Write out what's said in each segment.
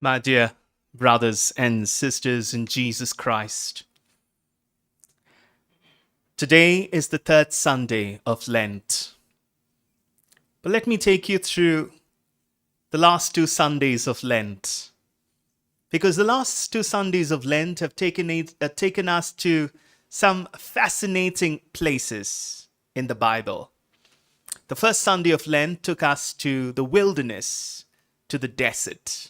My dear brothers and sisters in Jesus Christ, today is the third Sunday of Lent. But let me take you through the last two Sundays of Lent, because the last two Sundays of Lent have taken us to some fascinating places in the Bible. The first Sunday of Lent took us to the wilderness, to the desert.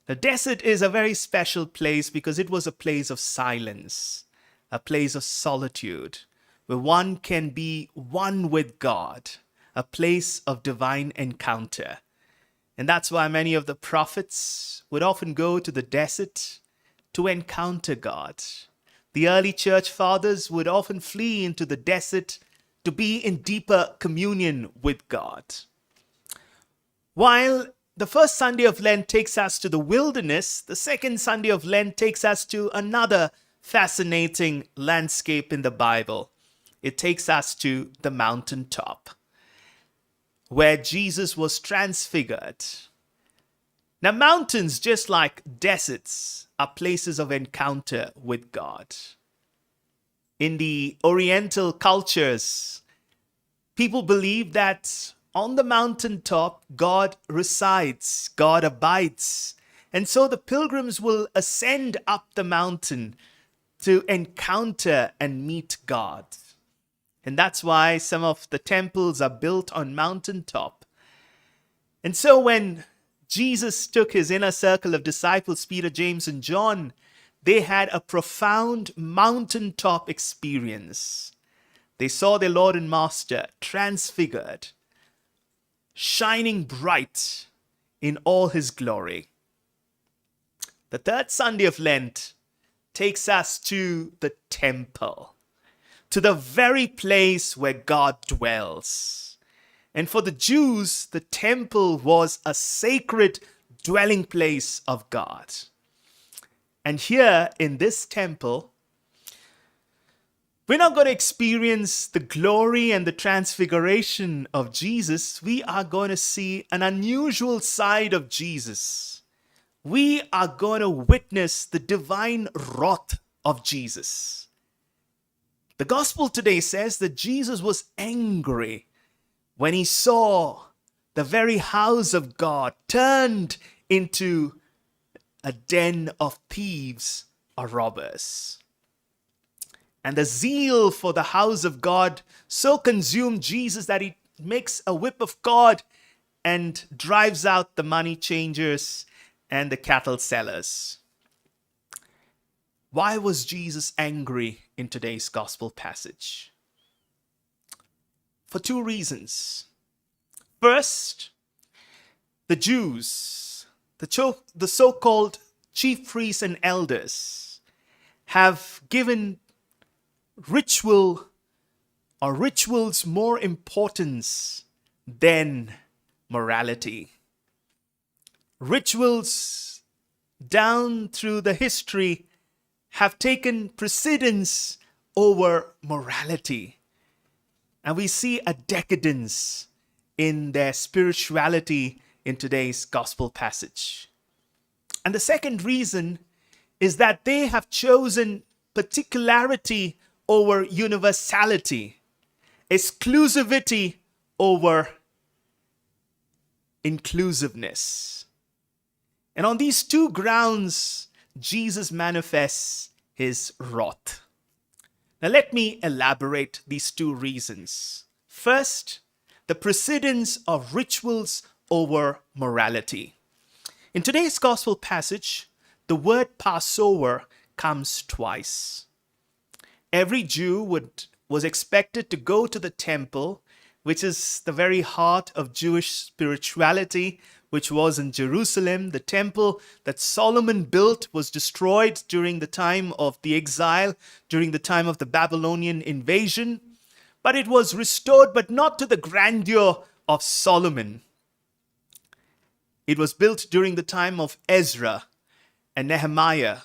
The desert is a very special place because it was a place of silence, a place of solitude, where one can be one with God, a place of divine encounter. And that's why many of the prophets would often go to the desert to encounter God. The early church fathers would often flee into the desert to be in deeper communion with God. While the first Sunday of Lent takes us to the wilderness, the second Sunday of Lent takes us to another fascinating landscape in the Bible. It takes us to the mountaintop, where Jesus was transfigured. Now, mountains, just like deserts, are places of encounter with God. In the Oriental cultures, people believe that on the mountaintop, God resides, God abides. And so the pilgrims will ascend up the mountain to encounter and meet God. And that's why some of the temples are built on mountaintop. And so when Jesus took his inner circle of disciples, Peter, James, and John, they had a profound mountaintop experience. They saw their Lord and Master transfigured, shining bright in all his glory. The third Sunday of Lent takes us to the temple, to the very place where God dwells. And for the Jews, the temple was a sacred dwelling place of God. And here in this temple, we're not going to experience the glory and the transfiguration of Jesus. We are going to see an unusual side of Jesus. We are going to witness the divine wrath of Jesus. The gospel today says that Jesus was angry when he saw the very house of God turned into a den of thieves or robbers. And the zeal for the house of God so consumed Jesus that he makes a whip of cord and drives out the money changers and the cattle sellers. Why was Jesus angry in today's gospel passage? For two reasons. First, the Jews, the so-called chief priests and elders, have given rituals more importance than morality. Rituals down through the history have taken precedence over morality. And we see a decadence in their spirituality in today's gospel passage. And the second reason is that they have chosen particularity over universality, exclusivity over inclusiveness. And on these two grounds, Jesus manifests his wrath. Now let me elaborate these two reasons. First, the precedence of rituals over morality. In today's gospel passage, the word Passover comes twice. Every Jew was expected to go to the temple, which is the very heart of Jewish spirituality, which was in Jerusalem. The temple that Solomon built was destroyed during the time of the exile, during the time of the Babylonian invasion. But it was restored, but not to the grandeur of Solomon. It was built during the time of Ezra and Nehemiah,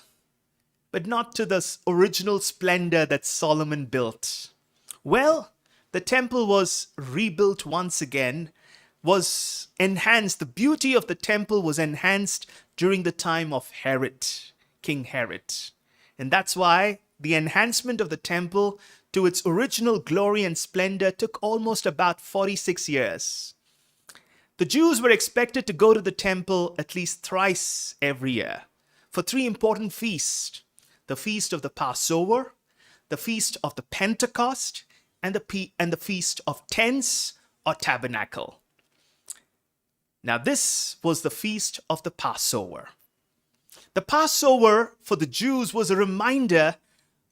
but not to the original splendor that Solomon built. Well, the temple was rebuilt once again, was enhanced, the beauty of the temple was enhanced during the time of Herod, King Herod. And that's why the enhancement of the temple to its original glory and splendor took almost about 46 years. The Jews were expected to go to the temple at least thrice every year for three important feasts: the feast of the Passover, the feast of the Pentecost, and the feast of tents or tabernacle. Now, this was the feast of the Passover. The Passover for the Jews was a reminder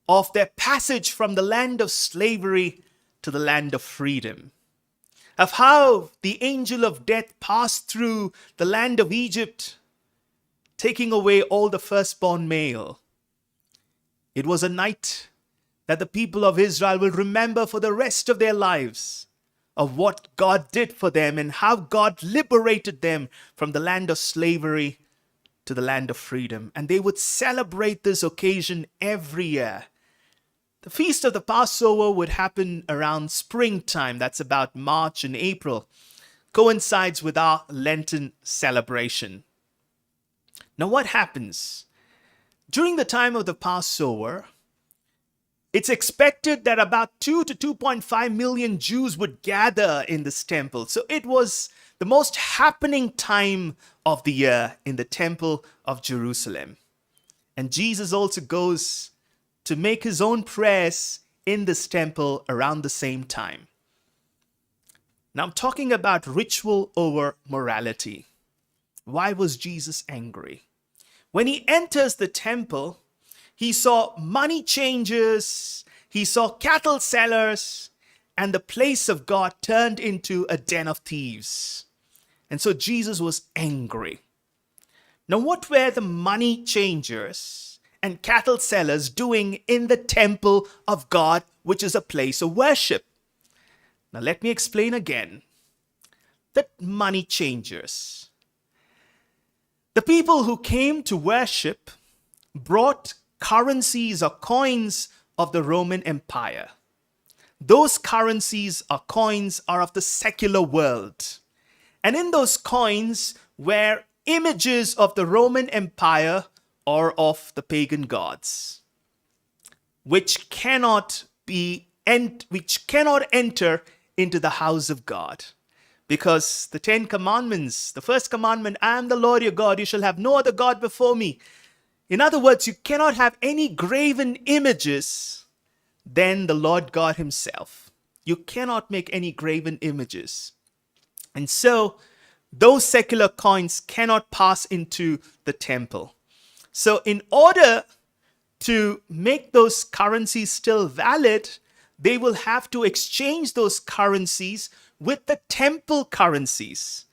of their passage from the land of slavery to the land of freedom, of how the angel of death passed through the land of Egypt, taking away all the firstborn male. It was a night that the people of Israel will remember for the rest of their lives, of what God did for them and how God liberated them from the land of slavery to the land of freedom. And they would celebrate this occasion every year. The feast of the Passover would happen around springtime. That's about March and April. Coincides with our Lenten celebration. Now, what happens? During the time of the Passover, it's expected that about 2 to 2.5 million Jews would gather in this temple. So it was the most happening time of the year in the temple of Jerusalem. And Jesus also goes to make his own prayers in this temple around the same time. Now I'm talking about ritual over morality. Why was Jesus angry? When he enters the temple, he saw money changers, he saw cattle sellers, and the place of God turned into a den of thieves. And so Jesus was angry. Now, what were the money changers and cattle sellers doing in the temple of God, which is a place of worship? Now, let me explain again. The money changers, the people who came to worship, brought currencies or coins of the Roman Empire. Those currencies or coins are of the secular world. And in those coins were images of the Roman Empire or of the pagan gods, which cannot enter into the house of God. Because the 10 commandments, the first commandment, I am the Lord your God, you shall have no other God before me. In other words, you cannot have any graven images than the Lord God himself. You cannot make any graven images. And so those secular coins cannot pass into the temple. So in order to make those currencies still valid, they will have to exchange those currencies with the temple currencies.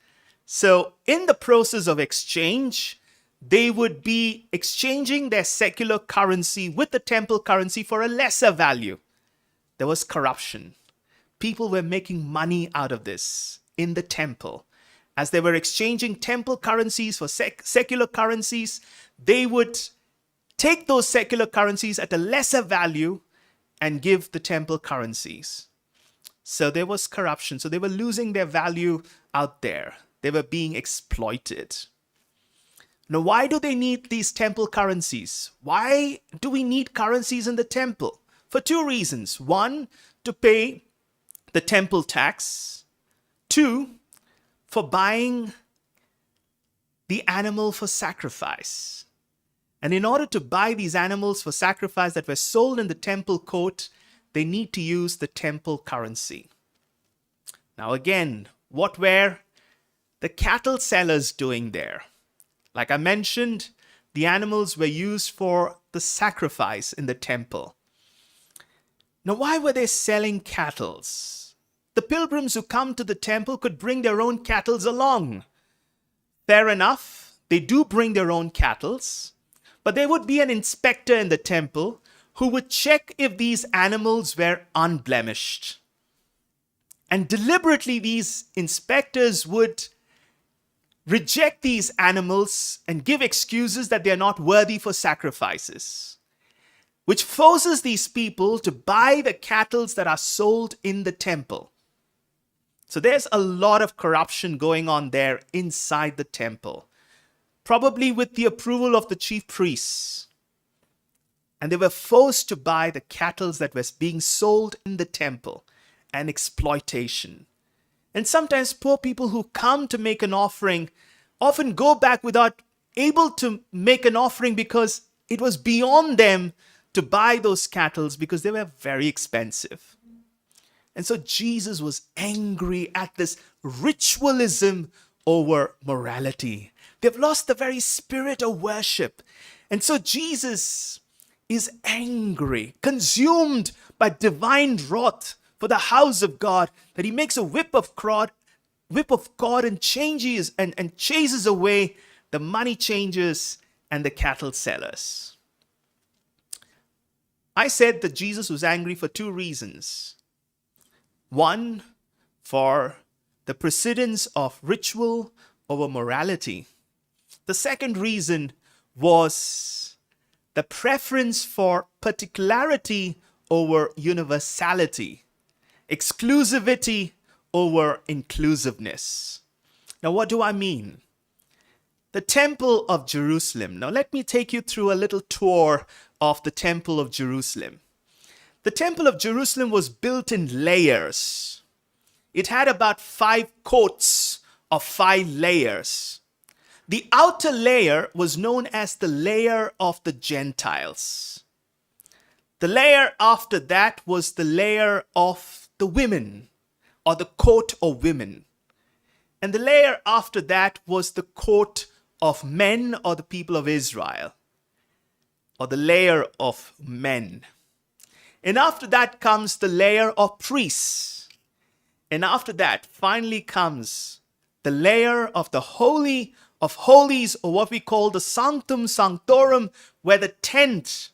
So in the process of exchange, they would be exchanging their secular currency with the temple currency for a lesser value. There was corruption. People were making money out of this in the temple. As they were exchanging temple currencies for secular currencies, they would take those secular currencies at a lesser value and give the temple currencies. So there was corruption. So they were losing their value out there. They were being exploited. Now, why do they need these temple currencies? Why do we need currencies in the temple? For two reasons. One, to pay the temple tax. Two, for buying the animal for sacrifice. And in order to buy these animals for sacrifice that were sold in the temple court, they need to use the temple currency. Now again, what were the cattle sellers doing there? Like I mentioned, the animals were used for the sacrifice in the temple. Now, why were they selling cattle? The pilgrims who come to the temple could bring their own cattle along. Fair enough, they do bring their own cattle, but there would be an inspector in the temple who would check if these animals were unblemished. And deliberately, these inspectors would reject these animals and give excuses that they are not worthy for sacrifices, which forces these people to buy the cattle that are sold in the temple. So there's a lot of corruption going on there inside the temple, probably with the approval of the chief priests. And they were forced to buy the cattle that was being sold in the temple, and exploitation. And sometimes poor people who come to make an offering often go back without able to make an offering because it was beyond them to buy those cattle because they were very expensive. And so Jesus was angry at this ritualism over morality. They've lost the very spirit of worship. And so Jesus is angry, consumed by divine wrath for the house of God, that he makes a whip of cord and chases away the money changers and the cattle sellers. I said that Jesus was angry for two reasons. One, for the precedence of ritual over morality. The second reason was the preference for particularity over universality, exclusivity over inclusiveness. Now, what do I mean? The Temple of Jerusalem. Now, let me take you through a little tour of the Temple of Jerusalem. The Temple of Jerusalem was built in layers. It had about 5 courts of 5 layers. The outer layer was known as the layer of the Gentiles. The layer after that was the layer of the women, or the court of women. And the layer after that was the court of men, or the people of Israel, or the layer of men. And after that comes the layer of priests. And after that finally comes the layer of the Holy of Holies, or what we call the Sanctum Sanctorum, where the tent,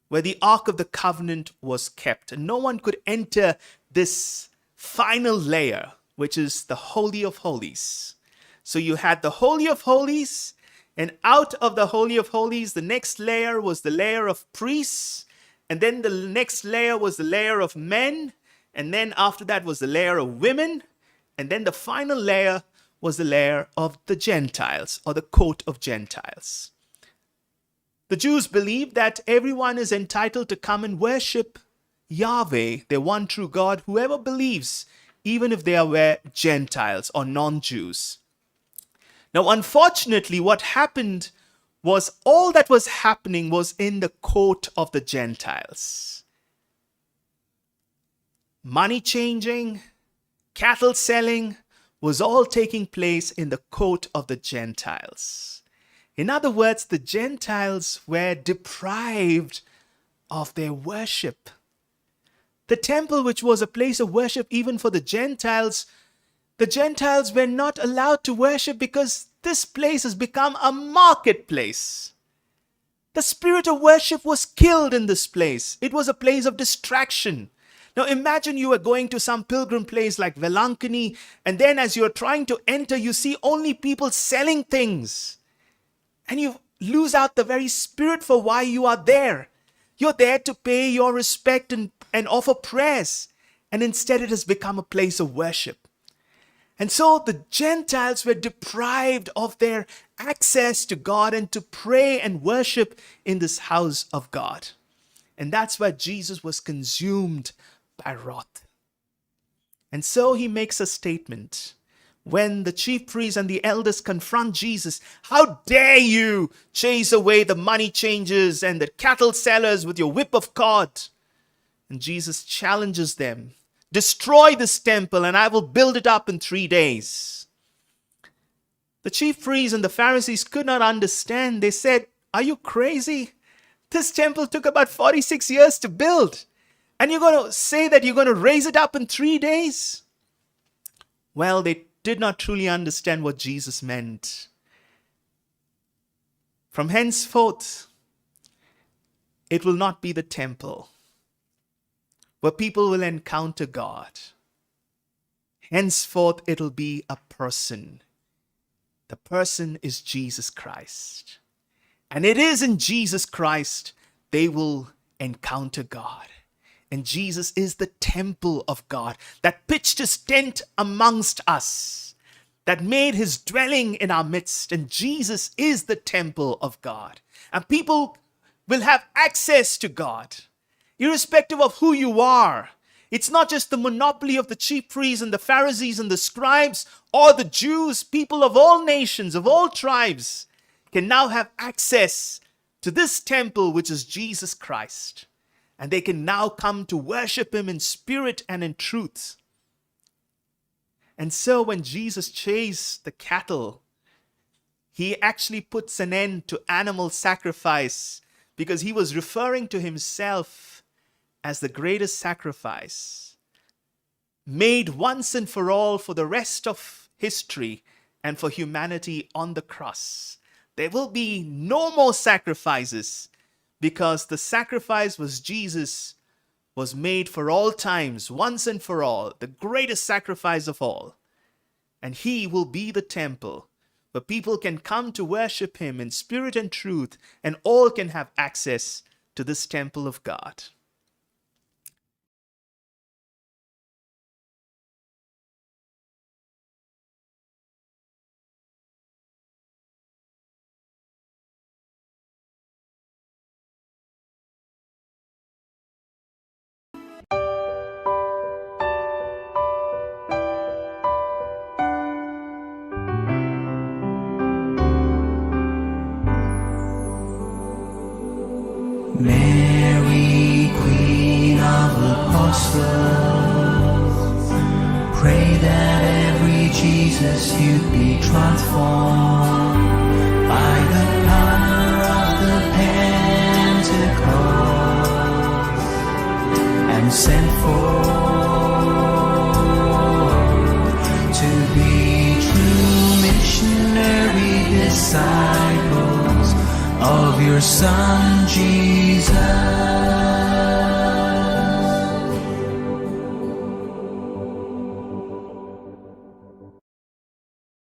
where the Ark of the Covenant was kept. And no one could enter this final layer, which is the Holy of Holies. So you had the Holy of Holies, and out of the Holy of Holies, the next layer was the layer of priests, and then the next layer was the layer of men, and then after that was the layer of women, and then the final layer was the layer of the Gentiles, or the court of Gentiles. The Jews believed that everyone is entitled to come and worship Yahweh, their one true God, whoever believes, even if they are Gentiles or non-Jews. Now, unfortunately, what happened was all that was happening was in the court of the Gentiles. Money changing, cattle selling was all taking place in the court of the Gentiles. In other words, the Gentiles were deprived of their worship. The temple, which was a place of worship even for the Gentiles were not allowed to worship because this place has become a marketplace. The spirit of worship was killed in this place. It was a place of distraction. Now imagine you are going to some pilgrim place like Velankani, and then as you are trying to enter, you see only people selling things. And you lose out the very spirit for why you are there. You're there to pay your respect and offer prayers. And instead it has become a place of worship. And so the Gentiles were deprived of their access to God and to pray and worship in this house of God. And that's why Jesus was consumed by wrath. And so he makes a statement. When the chief priests and the elders confront Jesus, how dare you chase away the money changers and the cattle sellers with your whip of cord? And Jesus challenges them. Destroy this temple and I will build it up in 3 days. The chief priests and the Pharisees could not understand. They said, are you crazy? This temple took about 46 years to build. And you're going to say that you're going to raise it up in 3 days? Well, they did not truly understand what Jesus meant. From henceforth, it will not be the temple where people will encounter God. Henceforth, it'll be a person. The person is Jesus Christ. And it is in Jesus Christ they will encounter God. And Jesus is the temple of God that pitched his tent amongst us, that made his dwelling in our midst. And Jesus is the temple of God. And people will have access to God, irrespective of who you are. It's not just the monopoly of the chief priests and the Pharisees and the scribes or the Jews. People of all nations, of all tribes, can now have access to this temple, which is Jesus Christ. And they can now come to worship him in spirit and in truth. And so when Jesus chased the cattle, he actually puts an end to animal sacrifice, because he was referring to himself as the greatest sacrifice, made once and for all for the rest of history and for humanity on the cross. There will be no more sacrifices, because the sacrifice Jesus was made for all times, once and for all, the greatest sacrifice of all. And he will be the temple where people can come to worship him in spirit and truth, and all can have access to this temple of God. Mary, Queen of Apostles, pray that every Jesus you'd be transformed by the power of the Pentecost and sent forth to be true missionary disciples of your Son Jesus.